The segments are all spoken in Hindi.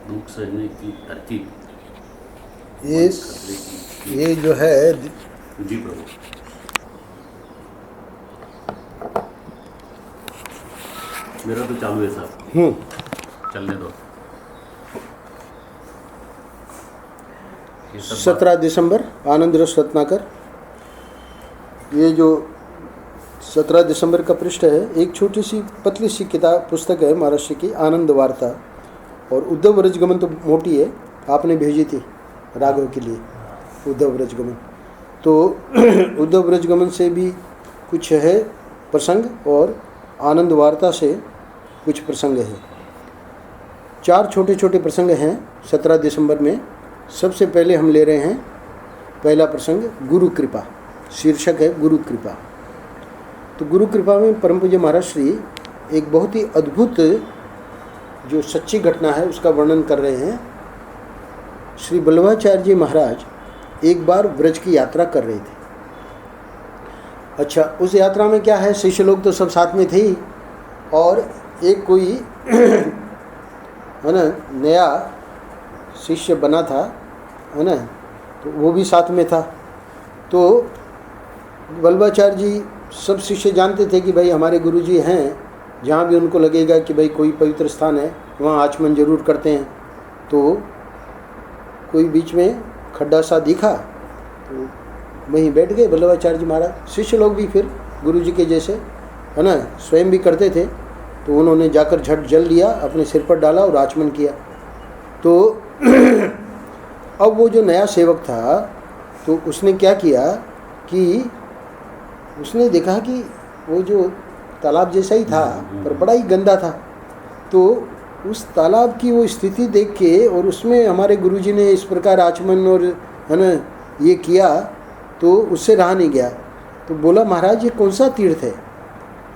दुख सहने की तरकीब ये जो है जी प्रभु। मेरा तो चालू है साहब, चलने दो। 17 दिसंबर आनंद रस रत्नाकर। ये जो 17 दिसंबर का पृष्ठ है, एक छोटी सी पतली सी किताब पुस्तक है महाराष्ट्र की, आनंद वार्ता। और उद्धव व्रजगमन तो मोटी है, आपने भेजी थी राघव के लिए उद्धव व्रजगमन। तो उद्धव व्रजगमन से भी कुछ है प्रसंग और आनंद वार्ता से कुछ प्रसंग है। 4 छोटे छोटे प्रसंग हैं 17 दिसंबर में। सबसे पहले हम ले रहे हैं पहला प्रसंग, गुरु कृपा। शीर्षक है गुरु कृपा। तो गुरु कृपा में परम पूज्य महाराज श्री एक बहुत ही अद्भुत जो सच्ची घटना है उसका वर्णन कर रहे हैं। श्री बल्लभाचार्य जी महाराज एक बार ब्रज की यात्रा कर रहे थे। अच्छा, उस यात्रा में क्या है, शिष्य लोग तो सब साथ में थे ही, और एक कोई है ना नया शिष्य बना था, है ना, तो वो भी साथ में था। तो बल्लभाचार्य जी सब शिष्य जानते थे कि भाई हमारे गुरुजी हैं, जहाँ भी उनको लगेगा कि भाई कोई पवित्र स्थान है वहाँ आचमन जरूर करते हैं। तो कोई बीच में खड्डा सा दिखा तो वहीं बैठ गए बल्लभाचार्य जी महाराज। शिष्य लोग भी फिर गुरुजी के जैसे, है ना, स्वयं भी करते थे। तो उन्होंने जाकर झट जल लिया, अपने सिर पर डाला और आचमन किया। तो अब वो जो नया सेवक था तो उसने क्या किया कि उसने देखा कि वो जो तालाब जैसा ही था पर बड़ा ही गंदा था। तो उस तालाब की वो स्थिति देख के और उसमें हमारे गुरुजी ने इस प्रकार आचमन और, है ना, ये किया, तो उससे रहा नहीं गया। तो बोला, महाराज ये कौन सा तीर्थ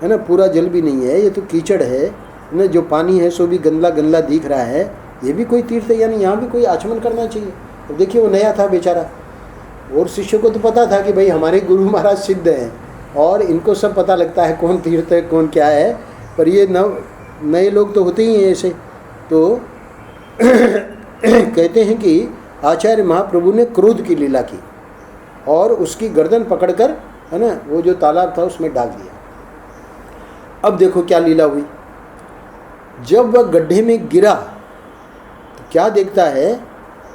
है ना, पूरा जल भी नहीं है, ये तो कीचड़ है ना, जो पानी है सो भी गंदा गंदा दिख रहा है, ये भी कोई तीर्थ है? यानी यहाँ भी कोई आचमन करना चाहिए। तो देखिए वो नया था बेचारा, और शिष्य को तो पता था कि भाई हमारे गुरु महाराज सिद्ध हैं और इनको सब पता लगता है कौन तीर्थ है कौन क्या है, पर ये नए लोग तो होते ही हैं ऐसे। तो कहते हैं कि आचार्य महाप्रभु ने क्रोध की लीला की और उसकी गर्दन पकड़कर, है ना, वो जो तालाब था उसमें डाल दिया। अब देखो क्या लीला हुई। जब वह गड्ढे में गिरा तो क्या देखता है,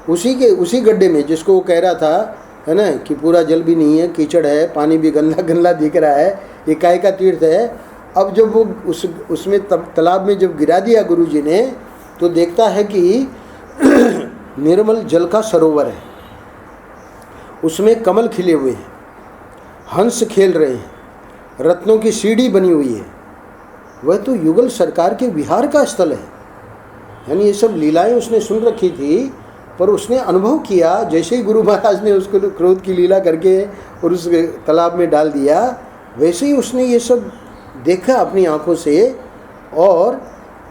उसी गड्ढे में जिसको वो कह रहा था, है ना, कि पूरा जल भी नहीं है, कीचड़ है, पानी भी गंदा गंदा दिख रहा है, ये काय का तीर्थ है। अब जब वो उसमें तालाब में जब गिरा दिया गुरुजी ने, तो देखता है कि निर्मल जल का सरोवर है, उसमें कमल खिले हुए हैं, हंस खेल रहे हैं, रत्नों की सीढ़ी बनी हुई है। वह तो युगल सरकार के विहार का स्थल है। यानी ये सब लीलाएं उसने सुन रखी थी, पर उसने अनुभव किया जैसे ही गुरु महाराज ने उसको क्रोध की लीला करके और उस तालाब में डाल दिया, वैसे ही उसने ये सब देखा अपनी आंखों से और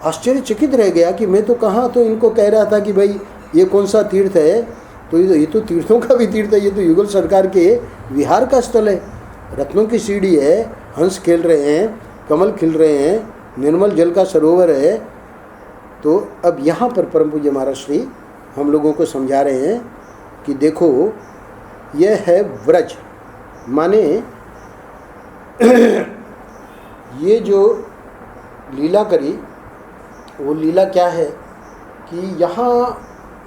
आश्चर्यचकित रह गया कि मैं तो कहाँ, तो इनको कह रहा था कि भाई ये कौन सा तीर्थ है, तो ये तो तीर्थों का भी तीर्थ है, ये तो युगल सरकार के विहार का स्थल है, रत्नों की सीढ़ी है, हंस खेल रहे हैं, कमल खिल रहे हैं, निर्मल जल का सरोवर है। तो अब यहाँ पर परम पूज्य महाराज श्री हम लोगों को समझा रहे हैं कि देखो यह है व्रज, माने ये जो लीला करी वो लीला क्या है कि यहाँ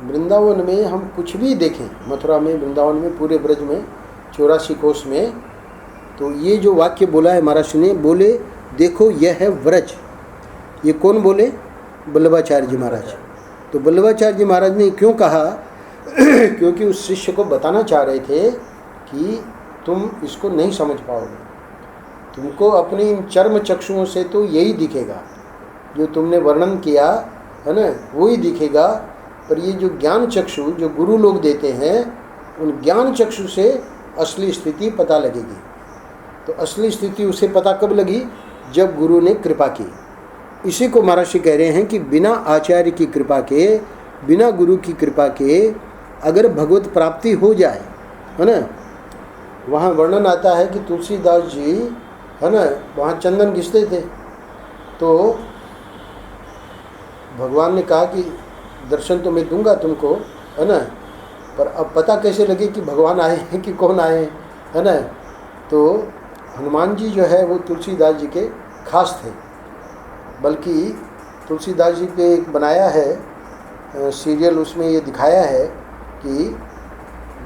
वृंदावन में हम कुछ भी देखें, मथुरा में, वृंदावन में, पूरे ब्रज में, 84 कोस में, तो ये जो वाक्य बोला है महाराज ने, बोले देखो यह है व्रज। ये कौन बोले? बल्लभाचार्य जी महाराज। तो बल्लभाचार्य जी महाराज ने क्यों कहा? क्योंकि उस शिष्य को बताना चाह रहे थे कि तुम इसको नहीं समझ पाओगे, तुमको अपनी इन चर्म चक्षुओं से तो यही दिखेगा, जो तुमने वर्णन किया है ना, वही दिखेगा, पर ये जो ज्ञान चक्षु जो गुरु लोग देते हैं, उन ज्ञान चक्षु से असली स्थिति पता लगेगी। तो असली स्थिति उसे पता कब लगी? जब गुरु ने कृपा की। इसी को महाराज जी कह रहे हैं कि बिना आचार्य की कृपा के, बिना गुरु की कृपा के अगर भगवत प्राप्ति हो जाए, है ना, वहाँ वर्णन आता है कि तुलसीदास जी, है ना, वहाँ चंदन घिसते थे, तो भगवान ने कहा कि दर्शन तो मैं दूंगा तुमको, है ना, पर अब पता कैसे लगे कि भगवान आए हैं कि कौन आए हैं, है ना। तो हनुमान जी जो है वो तुलसीदास जी के खास थे। बल्कि तुलसीदास जी पे एक बनाया है सीरियल, उसमें ये दिखाया है कि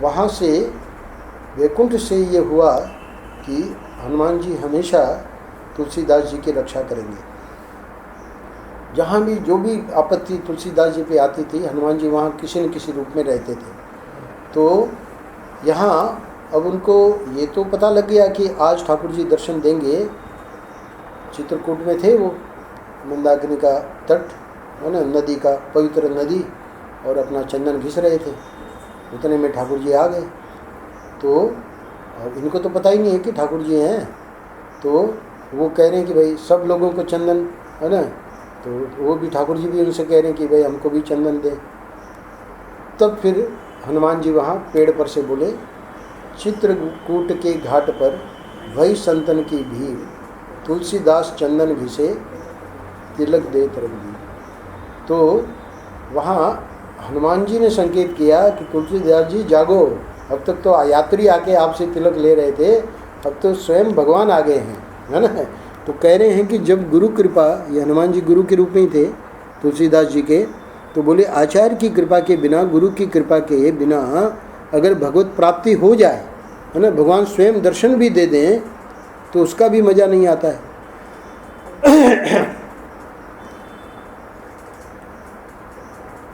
वहाँ से वैकुंठ से ये हुआ कि हनुमान जी हमेशा तुलसीदास जी की रक्षा करेंगे। जहाँ भी जो भी आपत्ति तुलसीदास जी पे आती थी, हनुमान जी वहाँ किसी न किसी रूप में रहते थे। तो यहाँ अब उनको ये तो पता लग गया कि आज ठाकुर जी दर्शन देंगे। चित्रकूट में थे वो, मंदाकिनी का तट है ना, नदी का, पवित्र नदी, और अपना चंदन घिस रहे थे। उतने में ठाकुर जी आ गए। तो अब इनको तो पता ही नहीं है कि ठाकुर जी हैं। तो वो कह रहे हैं कि भाई सब लोगों को चंदन, है ना। तो वो भी ठाकुर जी भी उनसे कह रहे हैं कि भाई हमको भी चंदन दे। तब फिर हनुमान जी वहाँ पेड़ पर से बोले, चित्रकूट के घाट पर भई संतन की भीड़, तुलसीदास चंदन घिसे तिलक दे तरंगी। तो वहाँ हनुमान जी ने संकेत किया कि तुलसीदास जी जागो, अब तक तो यात्री आके आपसे तिलक ले रहे थे, अब तो स्वयं भगवान आ गए हैं, है ना। तो कह रहे हैं कि जब गुरु कृपा, ये हनुमान जी गुरु के रूप में ही थे तुलसीदास जी के, तो बोले आचार्य की कृपा के बिना, गुरु की कृपा के बिना अगर भगवत प्राप्ति हो जाए, है ना, भगवान स्वयं दर्शन भी दे दें, तो उसका भी मज़ा नहीं आता है।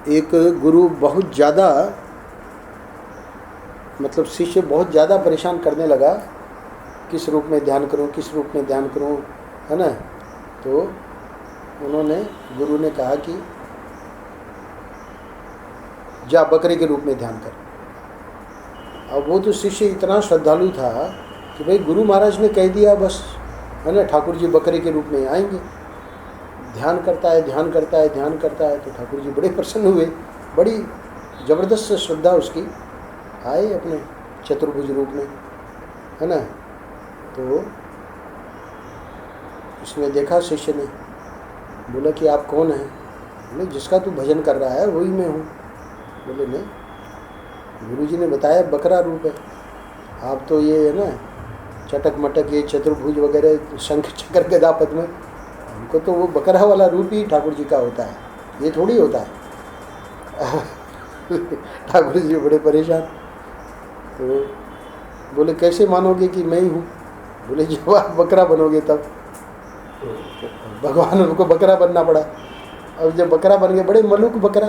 एक गुरु बहुत ज़्यादा, मतलब शिष्य बहुत ज़्यादा परेशान करने लगा, किस रूप में ध्यान करूं, किस रूप में ध्यान करूं, है ना। तो उन्होंने, गुरु ने कहा कि जा बकरे के रूप में ध्यान कर। अब वो तो शिष्य इतना श्रद्धालु था कि भाई गुरु महाराज ने कह दिया बस, है ना, ठाकुर जी बकरे के रूप में आएंगे। ध्यान करता है, ध्यान करता है, ध्यान करता है। तो ठाकुर जी बड़े प्रसन्न हुए, बड़ी ज़बरदस्त श्रद्धा उसकी, आए अपने चतुर्भुज रूप में, है ना। तो इसने देखा, शिष्य ने बोला कि आप कौन हैं? बोले जिसका तू भजन कर रहा है वही मैं हूँ। बोले नहीं, गुरुजी ने बताया बकरा रूप है, आप तो ये है ना चटक मटक, ये चतुर्भुज वगैरह, शंख चक्र गदा पद्म, हमको तो वो बकरा वाला रूप ही ठाकुर जी का होता है, ये थोड़ी होता है। ठाकुर जी बड़े परेशान। तो बोले कैसे मानोगे कि मैं ही हूँ? बोले जब आप बकरा बनोगे तब। भगवान उनको बकरा बनना पड़ा। अब जब बकरा बन गए, बड़े मलुक बकरा,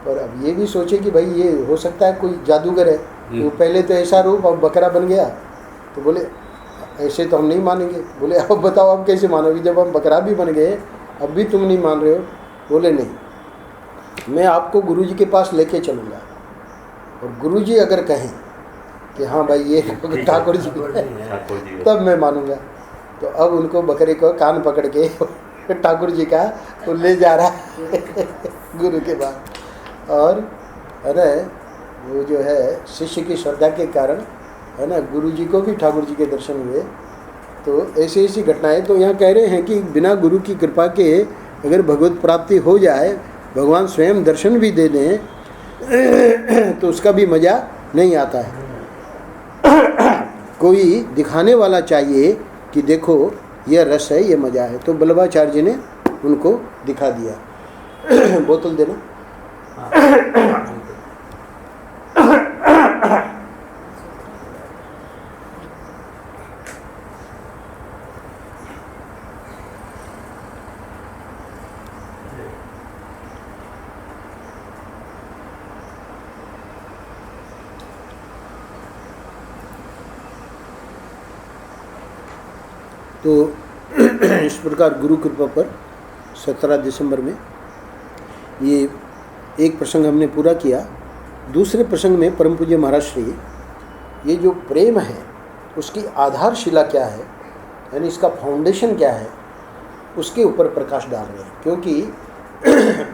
पर अब ये भी सोचे कि भाई ये हो सकता है कोई जादूगर है, तो पहले तो ऐसा रूप, अब बकरा बन गया। तो बोले ऐसे तो हम नहीं मानेंगे। बोले अब बताओ अब कैसे मानोगे, जब हम बकरा भी बन गए अब भी तुम नहीं मान रहे हो? बोले नहीं, मैं आपको गुरुजी के पास लेके चलूँगा, और गुरुजी अगर कहें कि हाँ भाई ये ठाकुर जी है, तब मैं मानूंगा। तो अब उनको बकरे को कान पकड़ के ठाकुर जी का वो ले जा रहा है गुरु के पास। और है ना, वो जो है शिष्य की श्रद्धा के कारण, है ना, गुरु जी को भी ठाकुर जी के दर्शन हुए। तो ऐसी ऐसी घटनाएं तो यहाँ कह रहे हैं कि बिना गुरु की कृपा के अगर भगवत प्राप्ति हो जाए, भगवान स्वयं दर्शन भी दे दें, तो उसका भी मज़ा नहीं आता है। कोई दिखाने वाला चाहिए कि देखो ये रस है, ये मज़ा है। तो बल्लभाचार्य जी ने उनको दिखा दिया। बोतल देना। तो इस प्रकार गुरु कृपा पर 17 दिसंबर में ये एक प्रसंग हमने पूरा किया। दूसरे प्रसंग में परम पूज्य महाराज श्री ये जो प्रेम है उसकी आधारशिला क्या है, यानी इसका फाउंडेशन क्या है, उसके ऊपर प्रकाश डाल रहे हैं। क्योंकि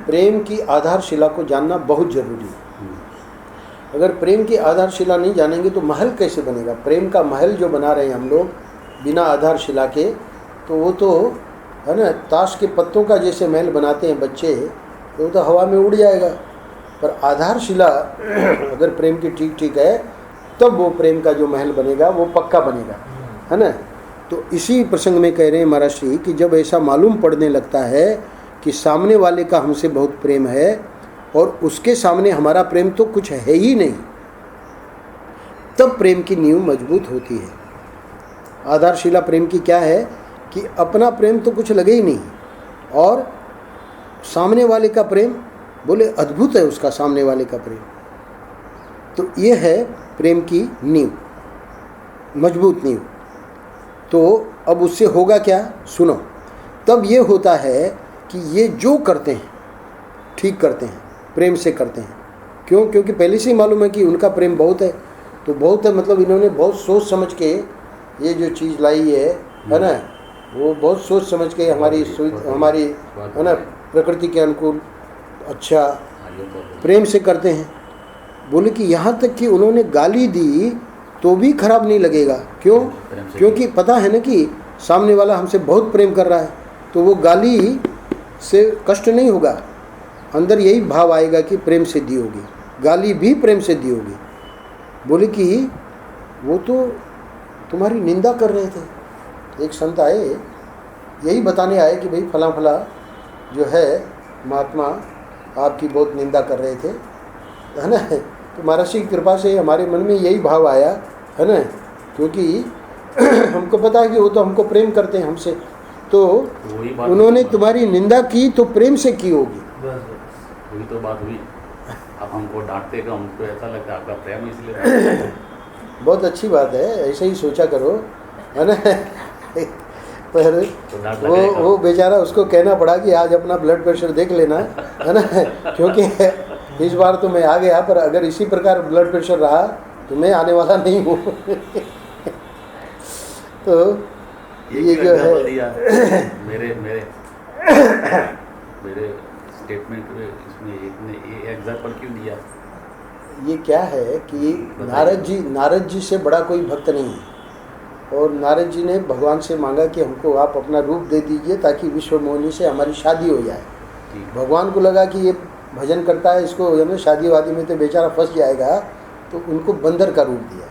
प्रेम की आधारशिला को जानना बहुत ज़रूरी है। अगर प्रेम की आधारशिला नहीं जानेंगे तो महल कैसे बनेगा? प्रेम का महल जो बना रहे हैं हम लोग बिना आधारशिला के, तो वो तो है ना ताश के पत्तों का जैसे महल बनाते हैं बच्चे, वो तो हवा में उड़ जाएगा। पर आधारशिला अगर प्रेम की ठीक ठीक है तब वो प्रेम का जो महल बनेगा वो पक्का बनेगा, है ना। तो इसी प्रसंग में कह रहे हैं महाराज श्री कि जब ऐसा मालूम पड़ने लगता है कि सामने वाले का हमसे बहुत प्रेम है और उसके सामने हमारा प्रेम तो कुछ है ही नहीं, तब प्रेम की नींव मजबूत होती है। आधारशिला प्रेम की क्या है कि अपना प्रेम तो कुछ लगे ही नहीं और सामने वाले का प्रेम बोले अद्भुत है, उसका सामने वाले का प्रेम। तो ये है प्रेम की नींव, मजबूत नींव। तो अब उससे होगा क्या, सुनो। तब ये होता है कि ये जो करते हैं ठीक करते हैं, प्रेम से करते हैं। क्यों? क्योंकि पहले से ही मालूम है कि उनका प्रेम बहुत है। तो बहुत है मतलब इन्होंने बहुत सोच समझ के ये जो चीज़ लाई है ना, वो बहुत सोच समझ के हमारी है ना प्रकृति के अनुकूल अच्छा प्रेम से करते हैं। बोले कि यहाँ तक कि उन्होंने गाली दी तो भी खराब नहीं लगेगा। क्यों? क्योंकि पता है ना कि सामने वाला हमसे बहुत प्रेम कर रहा है, तो वो गाली से कष्ट नहीं होगा, अंदर यही भाव आएगा कि प्रेम से दी होगी, गाली भी प्रेम से दी होगी। बोले कि वो तो तुम्हारी निंदा कर रहे थे। एक संत आए, यही बताने आए कि भाई फला फला जो है महात्मा आपकी बहुत निंदा कर रहे थे, है ना। तो महाराज की कृपा से हमारे मन में यही भाव आया, है ना, क्योंकि हमको पता है कि वो तो हमको प्रेम करते हैं हमसे, तो उन्होंने तुम्हारी निंदा की तो प्रेम से की होगी। वही तो बात हुई। अब हमको डांटते का हमको ऐसा लगता है आपका प्रेम इसलिए बहुत अच्छी बात है, ऐसे ही सोचा करो, है ना। पर तो वो बेचारा उसको कहना पड़ा कि आज अपना ब्लड प्रेशर देख लेना, है ना, क्योंकि इस बार तो मैं आ गया, पर अगर इसी प्रकार ब्लड प्रेशर रहा तो मैं आने वाला नहीं हूँ। तो ये जो है मेरे स्टेटमेंट में इसमें एक ने ये एग्जाम्पल क्यों दिया? ये क्या है कि नारद जी से बड़ा कोई भक्त नहीं है, और नारद जी ने भगवान से मांगा कि हमको आप अपना रूप दे दीजिए ताकि विश्व मोहिनी से हमारी शादी हो जाए। भगवान को लगा कि ये भजन करता है, इसको है ना शादी वादी में तो बेचारा फंस जाएगा, तो उनको बंदर का रूप दिया।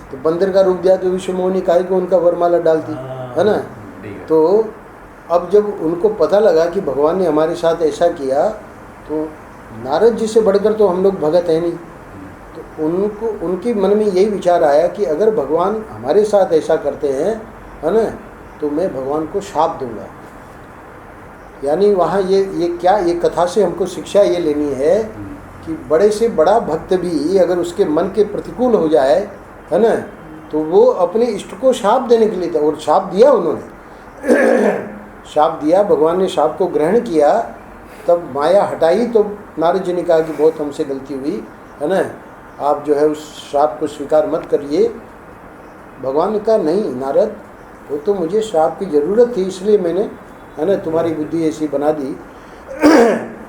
तो बंदर का रूप दिया तो विश्व मोहिनी काहे को उनका वरमाला डालती, है ना। तो अब जब उनको पता लगा कि भगवान ने हमारे साथ ऐसा किया, तो नारद जी से बढ़कर तो हम लोग भगत हैं नहीं, तो उनको उनके मन में यही विचार आया कि अगर भगवान हमारे साथ ऐसा करते हैं, है ना, तो मैं भगवान को शाप दूंगा। यानी वहाँ ये क्या, ये कथा से हमको शिक्षा ये लेनी है कि बड़े से बड़ा भक्त भी अगर उसके मन के प्रतिकूल हो जाए, है ना, तो वो अपने इष्ट को शाप देने के लिए था, और शाप दिया उन्होंने। शाप दिया, भगवान ने शाप को ग्रहण किया, तब माया हटाई तो नारद जी ने कहा कि बहुत हमसे गलती हुई, है ना, आप जो है उस शाप को स्वीकार मत करिए। भगवान ने कहा नहीं नारद, वो तो मुझे शाप की ज़रूरत थी, इसलिए मैंने, है ना, तुम्हारी बुद्धि ऐसी बना दी।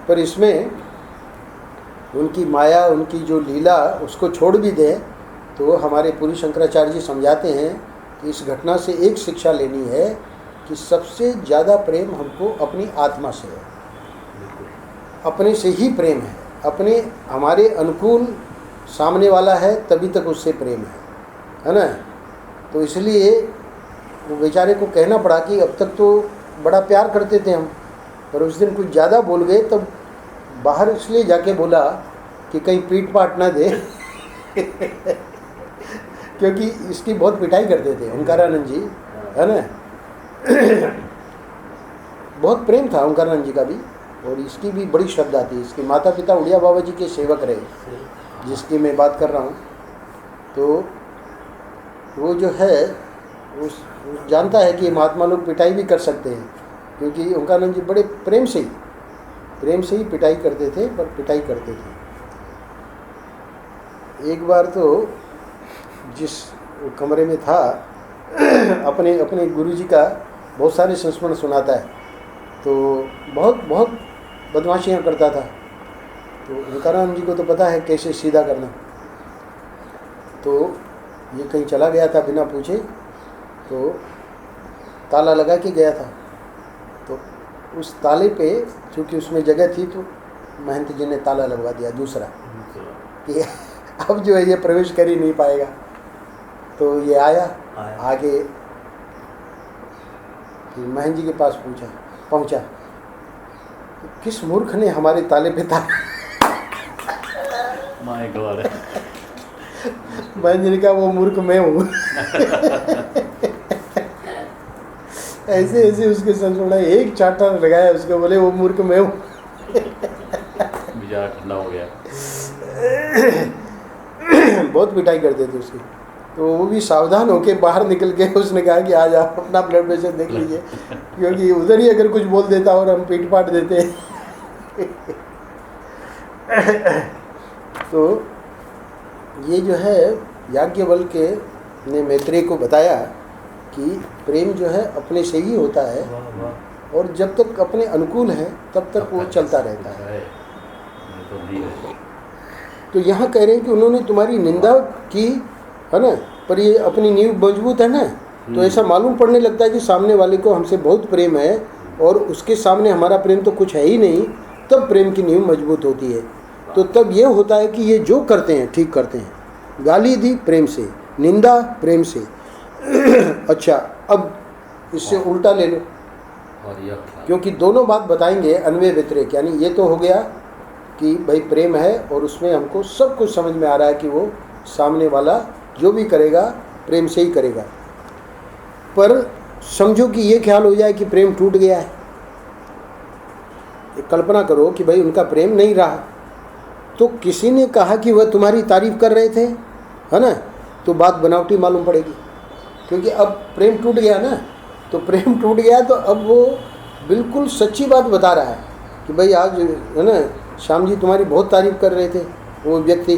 पर इसमें उनकी माया, उनकी जो लीला, उसको छोड़ भी दें तो हमारे पूरी शंकराचार्य जी समझाते हैं कि इस घटना से एक शिक्षा लेनी है कि सबसे ज़्यादा प्रेम हमको अपनी आत्मा से है, अपने से ही प्रेम है। अपने हमारे अनुकूल सामने वाला है तभी तक उससे प्रेम है ना। तो इसलिए वो बेचारे को कहना पड़ा कि अब तक तो बड़ा प्यार करते थे हम, पर उस दिन कुछ ज़्यादा बोल गए, तब बाहर इसलिए जाके बोला कि कहीं पीट पाट ना दे। क्योंकि इसकी बहुत पिटाई करते थे ओंकारानंद जी, है ना। बहुत प्रेम था ओंकारानंद जी का भी, और इसकी भी बड़ी श्रद्धा थी। इसके माता पिता उड़िया बाबा जी के सेवक रहे, जिसकी मैं बात कर रहा हूँ। तो वो जो है वो जानता है कि महात्मा लोग पिटाई भी कर सकते हैं, क्योंकि ओंकारानंद जी बड़े प्रेम से ही पिटाई करते थे, पर पिटाई करते थे। एक बार तो जिस कमरे में था, अपने गुरुजी का बहुत सारे संस्मरण सुनाता है, तो बहुत बदमाशियाँ करता था। तो ओंकारानंद जी को तो पता है कैसे सीधा करना। तो ये कहीं चला गया था बिना पूछे, तो ताला लगा के गया था। तो उस ताले पे, चूँकि उसमें जगह थी, तो महंत जी ने ताला लगवा दिया दूसरा कि अब जो है ये प्रवेश कर ही नहीं पाएगा। तो ये आया आगे फिर महंत जी के पास पहुंचा, किस मूर्ख ने हमारे ताले पे ताला। My God. महंत जी ने कहा वो मूर्ख मैं हूँ। ऐसे ऐसे उसके संस्मरण एक चाटा लगाया उसको, बोले वो मूर्ख मैं हूँ। बेचारा ठंडा हो गया। बहुत पिटाई करते थे उसकी। तो वो भी सावधान होके बाहर निकल के उसने कहा कि आज आप अपना ब्लड प्रेशर देख लीजिए, क्योंकि उधर ही अगर कुछ बोल देता और हम पीट पाट देते। तो ये जो है याज्ञवल्क्य ने मैत्रेय को बताया कि प्रेम जो है अपने से ही होता है, और जब तक अपने अनुकूल है तब तक वो चलता रहता है। तो नहीं है। तो यहाँ कह रहे हैं कि उन्होंने तुम्हारी निंदा की है ना, पर ये अपनी नींव मजबूत है ना, तो ऐसा मालूम पड़ने लगता है कि सामने वाले को हमसे बहुत प्रेम है और उसके सामने हमारा प्रेम तो कुछ है ही नहीं, तब प्रेम की नींव मजबूत होती है। तो तब ये होता है कि ये जो करते हैं ठीक करते हैं। गाली दी प्रेम से, निंदा प्रेम से। अच्छा, अब इससे उल्टा ले लो, और यह क्योंकि दोनों बात बताएंगे अन्वय व्यतिरेक। यानी ये तो हो गया कि भाई प्रेम है और उसमें हमको सब कुछ समझ में आ रहा है कि वो सामने वाला जो भी करेगा प्रेम से ही करेगा। पर समझो कि ये ख्याल हो जाए कि प्रेम टूट गया है। एक कल्पना करो कि भाई उनका प्रेम नहीं रहा, तो किसी ने कहा कि वह तुम्हारी तारीफ कर रहे थे, है ना, तो बात बनावटी मालूम पड़ेगी, क्योंकि अब प्रेम टूट गया ना। तो प्रेम टूट गया तो अब वो बिल्कुल सच्ची बात बता रहा है कि भाई आज है ना श्याम जी तुम्हारी बहुत तारीफ कर रहे थे वो व्यक्ति।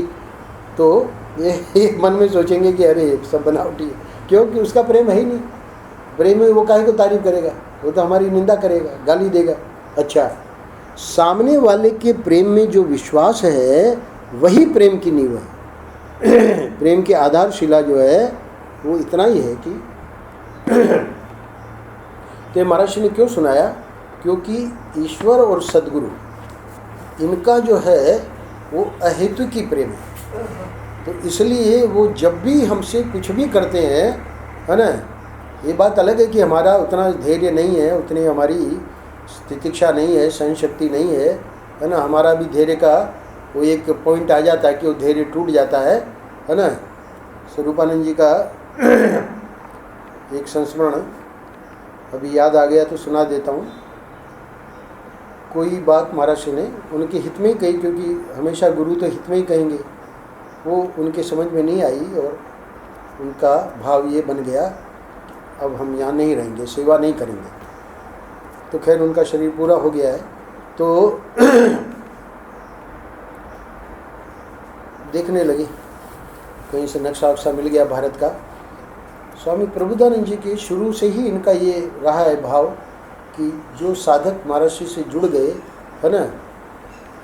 तो ये मन में सोचेंगे कि अरे सब बनावटी है, क्योंकि उसका प्रेम है ही नहीं। प्रेम में वो काहे को तारीफ करेगा, वो तो हमारी निंदा करेगा, गाली देगा। अच्छा, सामने वाले के प्रेम में जो विश्वास है वही प्रेम की नींव है। प्रेम की आधारशिला जो है वो इतना ही है कि तो महर्षि ने क्यों सुनाया, क्योंकि ईश्वर और सद्गुरु इनका जो है वो अहेतु की प्रेम है। तो इसलिए वो जब भी हमसे कुछ भी करते हैं, है ना, ये बात अलग है कि हमारा उतना धैर्य नहीं है, उतनी हमारी स्थितिक्षा नहीं है, सहन शक्ति नहीं है ना, हमारा भी धैर्य का वो एक पॉइंट आ जाता है कि वो धैर्य टूट जाता है ना। स्वरूपानंद जी का एक संस्मरण अभी याद आ गया तो सुना देता हूँ। कोई बात महर्षि ने उनके हित में ही कही, क्योंकि हमेशा गुरु तो हित में ही कहेंगे, वो उनके समझ में नहीं आई और उनका भाव ये बन गया अब हम यहाँ नहीं रहेंगे, सेवा नहीं करेंगे। तो खैर उनका शरीर पूरा हो गया है। तो देखने लगे, कहीं से नक्शा वक्शा मिल गया भारत का। स्वामी प्रबुद्धानंद जी के शुरू से ही इनका ये रहा है भाव कि जो साधक महर्षि से जुड़ गए, है ना,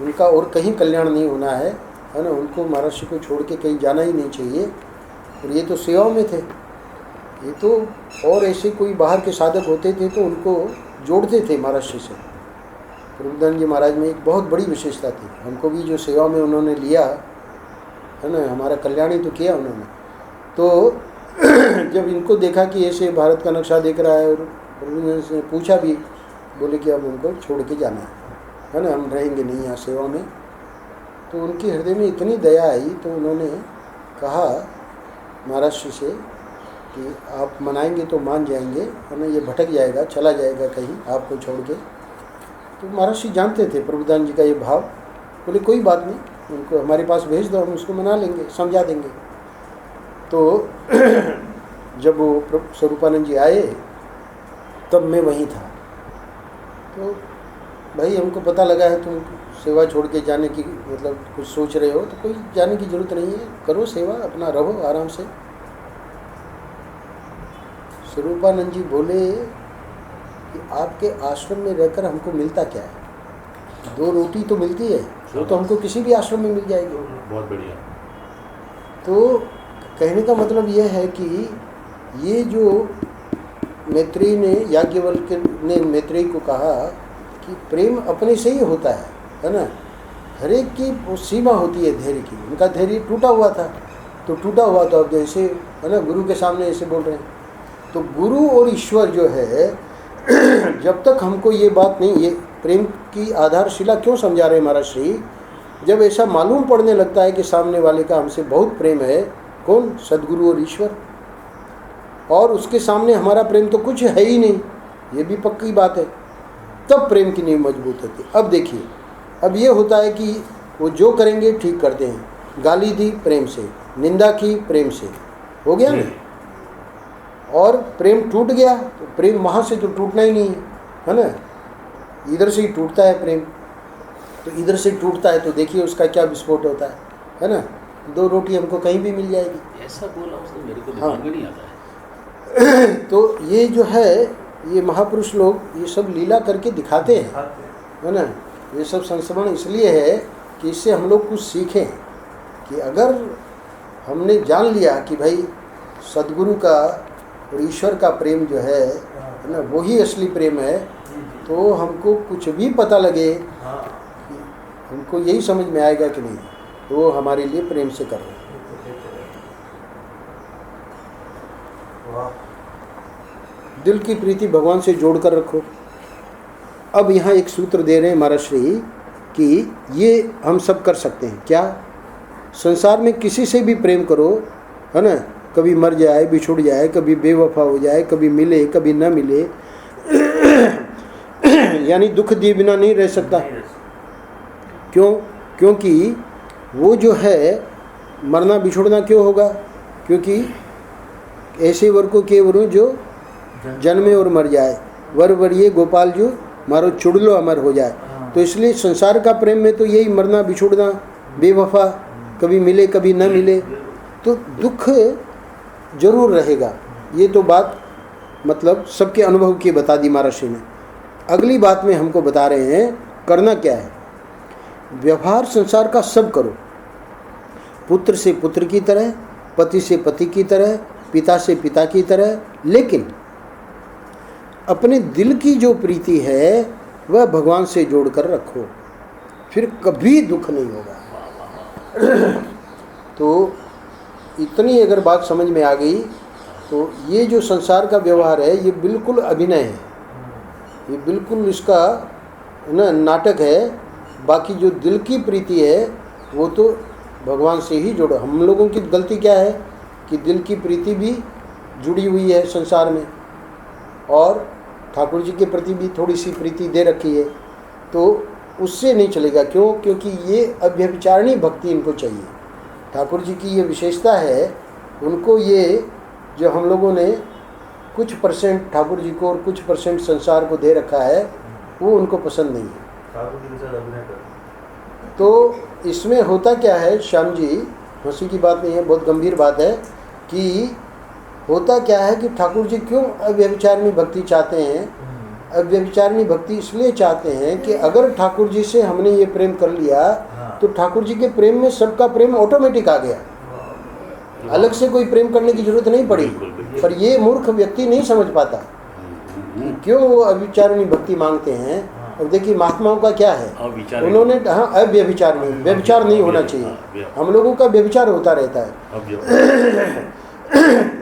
उनका और कहीं कल्याण नहीं होना है ना, उनको महर्षि को छोड़ के कहीं जाना ही नहीं चाहिए। और ये तो सेवाओं में थे, ये तो और ऐसे कोई बाहर के साधक होते थे तो उनको जोड़ते थे महर्षि से। प्रबुद्धानंद जी महाराज में एक बहुत बड़ी विशेषता थी, हमको भी जो सेवा में उन्होंने लिया है ना, हमारा कल्याण ही तो किया उन्होंने। तो जब इनको देखा कि ऐसे भारत का नक्शा देख रहा है, और प्रबुद्धानंद से पूछा भी, बोले कि अब हमको छोड़ के जाना है ना, हम रहेंगे नहीं यहाँ सेवा में। तो उनके हृदय में इतनी दया आई तो उन्होंने कहा महर्षि से कि आप मनाएंगे तो मान जाएंगे, है ना, ये भटक जाएगा, चला जाएगा कहीं आपको छोड़ के। तो महर्षि जानते थे प्रबुद्धानंद जी का ये भाव, बोले कोई बात नहीं, उनको हमारे पास भेज दो, हम उसको मना लेंगे, समझा देंगे। तो जब वो स्वरूपानंद जी आए तब मैं वहीं था। तो भाई हमको पता लगा है तुम सेवा छोड़ के जाने की मतलब कुछ सोच रहे हो, तो कोई जाने की ज़रूरत नहीं है, करो सेवा, अपना रहो आराम से। स्वरूपानंद जी बोले कि आपके आश्रम में रहकर हमको मिलता क्या है, 2 रोटी तो मिलती है, वो तो हमको किसी भी आश्रम में मिल जाएगी। बहुत बढ़िया। तो कहने का मतलब यह है कि ये जो मैत्रेय ने, याज्ञवल्क्य ने मैत्रेय को कहा कि प्रेम अपने से ही होता है ना, हर एक की वो सीमा होती है धैर्य की। उनका धैर्य टूटा हुआ था, तो टूटा हुआ तो अब जैसे है ना गुरु के सामने ऐसे बोल रहे हैं। तो गुरु और ईश्वर जो है जब तक हमको ये बात नहीं, ये प्रेम की आधारशिला क्यों समझा रहे हैं महाराज श्री, जब ऐसा मालूम पड़ने लगता है कि सामने वाले का हमसे बहुत प्रेम है, कौन, सदगुरु और ईश्वर, और उसके सामने हमारा प्रेम तो कुछ है ही नहीं, ये भी पक्की बात है, तब प्रेम की नींव मजबूत होती है। अब देखिए, अब ये होता है कि वो जो करेंगे ठीक करते हैं, गाली दी प्रेम से, निंदा की प्रेम से, हो गया ना, और प्रेम टूट गया तो प्रेम वहाँ से तो टूटना ही नहीं है ना, इधर से ही टूटता है प्रेम, तो इधर से टूटता है तो देखिए उसका क्या विस्फोट होता है ना। 2 रोटी हमको कहीं भी मिल जाएगी, ऐसा बोला उसने, मेरे को दिमाग में नहीं आता है। तो ये जो है, ये महापुरुष लोग ये सब लीला करके दिखाते हैं, है ना। ये सब संस्मरण इसलिए है कि इससे हम लोग कुछ सीखें कि अगर हमने जान लिया कि भाई सदगुरु का और ईश्वर का प्रेम जो है ना, वही असली प्रेम है, तो हमको कुछ भी पता लगे, हमको यही समझ में आएगा कि नहीं, तो वो हमारे लिए प्रेम से कर रहे हैं। दिल की प्रीति भगवान से जोड़ कर रखो। अब यहाँ एक सूत्र दे रहे हैं महाराज श्री कि ये हम सब कर सकते हैं। क्या? संसार में किसी से भी प्रेम करो, है ना, कभी मर जाए, बिछुड़ जाए, कभी बेवफा हो जाए, कभी मिले, कभी न मिले, यानी दुख दिए बिना नहीं रह सकता। क्यों? क्योंकि वो जो है मरना बिछुड़ना क्यों होगा? क्योंकि ऐसे वर को के वरु जो जन्मे और मर जाए, वर वरिये गोपाल जो मारो चुड़लो अमर हो जाए। तो इसलिए संसार का प्रेम में तो यही मरना बिछुड़ना, बेवफा, कभी मिले कभी न मिले, तो दुख जरूर रहेगा। ये तो बात मतलब सबके अनुभव की बता दी महाराज ने। अगली बात में हमको बता रहे हैं करना क्या है। व्यवहार संसार का सब करो, पुत्र से पुत्र की तरह, पति से पति की तरह, पिता से पिता की तरह, लेकिन अपने दिल की जो प्रीति है वह भगवान से जोड़कर रखो, फिर कभी दुख नहीं होगा। तो इतनी अगर बात समझ में आ गई तो ये जो संसार का व्यवहार है ये बिल्कुल अभिनय है, ये बिल्कुल इसका ना नाटक है। बाकी जो दिल की प्रीति है वो तो भगवान से ही जोड़ो। हम लोगों की गलती क्या है कि दिल की प्रीति भी जुड़ी हुई है संसार में, और ठाकुर जी के प्रति भी थोड़ी सी प्रीति दे रखी है, तो उससे नहीं चलेगा। क्यों? क्योंकि ये अव्यभिचारिणी भक्ति इनको चाहिए। ठाकुर जी की ये विशेषता है, उनको ये जो हम लोगों ने कुछ परसेंट ठाकुर जी को और कुछ परसेंट संसार को दे रखा है, वो उनको पसंद नहीं है। तो इसमें होता क्या है श्याम जी, हंसी की बात नहीं है, बहुत गंभीर बात है कि होता क्या है कि ठाकुर जी क्यों अव्यभिचारिणी भक्ति चाहते हैं? अव्यभिचारिणी भक्ति इसलिए चाहते हैं कि अगर ठाकुर जी से हमने ये प्रेम कर लिया तो ठाकुर जी के प्रेम में सबका प्रेम ऑटोमेटिक आ गया, अलग से कोई प्रेम करने की जरूरत नहीं पड़ी। पर ये मूर्ख व्यक्ति नहीं समझ पाता कि क्यों वो अव्यभिचारिणी भक्ति मांगते हैं। अब देखिए महात्माओं का क्या है, उन्होंने हाँ अव्यभिचार नहीं, व्यभिचार नहीं होना चाहिए। हम लोगों का व्यभिचार होता रहता है।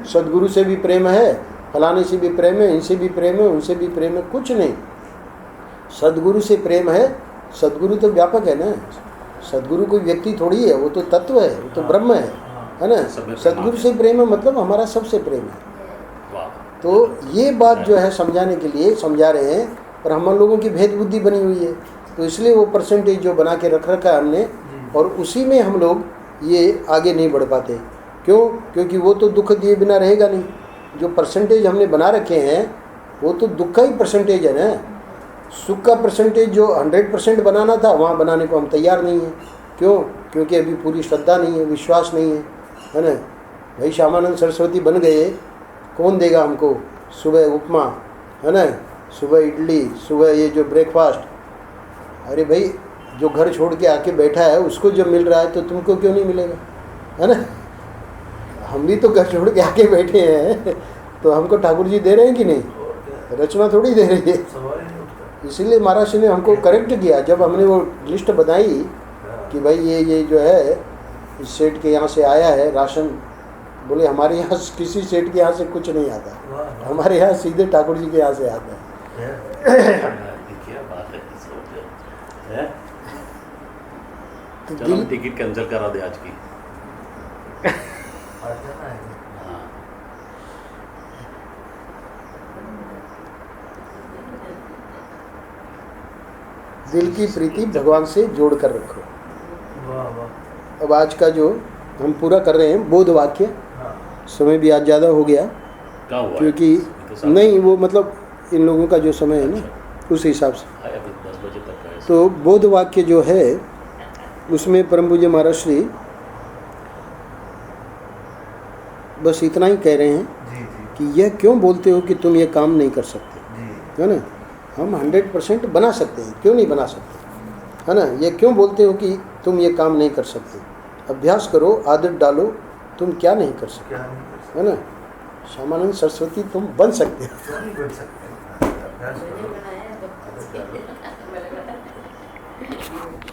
सदगुरु से भी प्रेम है, फलाने से भी प्रेम है, इनसे भी प्रेम है, उनसे भी प्रेम है, कुछ नहीं। सदगुरु से प्रेम है। सदगुरु तो व्यापक है ना, सदगुरु कोई व्यक्ति थोड़ी है, वो तो तत्व है, वो तो ब्रह्म है ना। सदगुरु से प्रेम है मतलब हमारा सबसे प्रेम है। तो ये बात जो है समझाने के लिए समझा रहे हैं, पर हम लोगों की भेद बुद्धि बनी हुई है, तो इसलिए वो परसेंटेज जो बना के रख रखा है हमने, और उसी में हम लोग ये आगे नहीं बढ़ पाते। क्यों? क्योंकि वो तो दुख दिए बिना रहेगा नहीं। जो परसेंटेज हमने बना रखे हैं वो तो दुख का ही परसेंटेज है ना। सुख का परसेंटेज जो 100% बनाना था वहाँ बनाने को हम तैयार नहीं हैं। क्यों? क्योंकि अभी पूरी श्रद्धा नहीं है, विश्वास नहीं है ना। भाई श्यामानंद सरस्वती बन गए, कौन देगा हमको सुबह उपमा, है ना, सुबह इडली, सुबह ये जो ब्रेकफास्ट। अरे भाई जो घर छोड़ के आके बैठा है उसको जब मिल रहा है तो तुमको क्यों नहीं मिलेगा, है ना। हम भी तो घर छोड़ के आके बैठे हैं, तो हमको ठाकुर जी दे रहे हैं कि नहीं, रचना थोड़ी दे रही है। इसीलिए महाराज ने हमको करेक्ट किया जब हमने वो लिस्ट बनाई, कि भाई ये जो है इस सेठ के यहाँ से आया है राशन, बोले हमारे यहाँ किसी सेठ के यहाँ से कुछ नहीं आता, हमारे यहाँ सीधे ठाकुर जी के यहाँ से आता है। क्या बात है, है? तो चलो टिकट कैंसिल करा दे आज की। हाँ। दिल की प्रीति भगवान से जोड़ कर रखो। वाह वाह। अब आज का जो हम पूरा कर रहे हैं बोध वाक्य, हाँ। समय भी आज ज़्यादा हो गया क्या हुआ? क्योंकि नहीं वो मतलब इन लोगों का जो समय है ना उस हिसाब से। 10 बजे तक है। तो बोध वाक्य जो है उसमें परम पूज्य महाराज श्री बस इतना ही कह रहे हैं जी जी कि यह क्यों बोलते हो कि तुम ये काम नहीं कर सकते, जी। है ना। हम 100% बना सकते हैं, क्यों नहीं बना सकते, है ना। ये क्यों बोलते हो कि तुम ये काम नहीं कर सकते, अभ्यास करो, आदत डालो, तुम क्या नहीं कर सकते, क्या नहीं कर सकते? है ना। श्यामानंद सरस्वती तुम बन सकते हो। क्यों नहीं बन सकते? अभ्यास करो। मैंने बनाया तो